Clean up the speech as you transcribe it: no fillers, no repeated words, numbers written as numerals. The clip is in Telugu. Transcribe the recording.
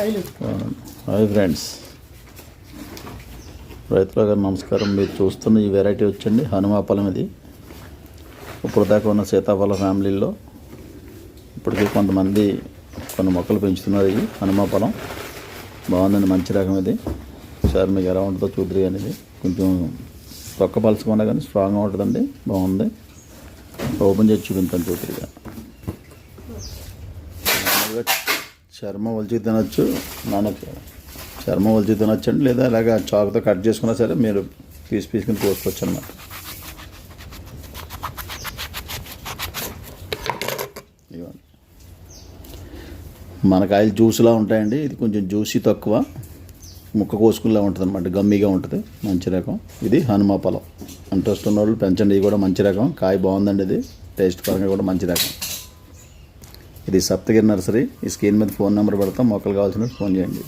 హాయ్ ఫ్రెండ్స్, రైతుల గారు నమస్కారం. మీరు చూస్తున్న ఈ వెరైటీ వచ్చండి హనుమాఫలం. ఇది ఇప్పుడు దాకా ఉన్న సీతాఫల ఫ్యామిలీలో ఇప్పటికీ కొంతమంది కొన్ని మొక్కలు పెంచుతున్నారు. ఇది హనుమాఫలం బాగుందండి, మంచి రకం. ఇది సార్ మీకు ఎలా ఉంటుందో చూద్దరు. అనేది కొంచెం తొక్క పలుచుకున్నా కానీ స్ట్రాంగ్గా ఉంటుందండి, బాగుంది. ఓపెన్ చేసి చూపించాను చూద్దరుగా. చర్మం ఒలిచి తినొచ్చు, చర్మం ఒలిచి తినొచ్చు అండి, లేదా ఇలాగ చాకుతో కట్ చేసుకున్నా సరే మీరు పీస్ కింద కోసుకోవచ్చు అన్నమాట. ఇవ్వండి, మన కాయలు జ్యూస్లా ఉంటాయండి. ఇది కొంచెం జ్యూసీ తక్కువ, ముక్క కోసుకునేలా ఉంటుంది అనమాట, గమ్మీగా ఉంటుంది. మంచి రకం ఇది హనుమాఫలం. ఇంట్రెస్ట్ ఉన్న వాళ్ళు పెంచండి. ఇది కూడా మంచి రకం, కాయ బాగుందండి. ఇది టేస్ట్ పరంగా కూడా మంచి రకం. ఇది సప్తగిరి నర్సరీ. ఈ స్క్రీన్ మీద ఫోన్ నెంబర్ పెడతాం, మొక్కలు కావాల్సిన ఫోన్ చేయండి.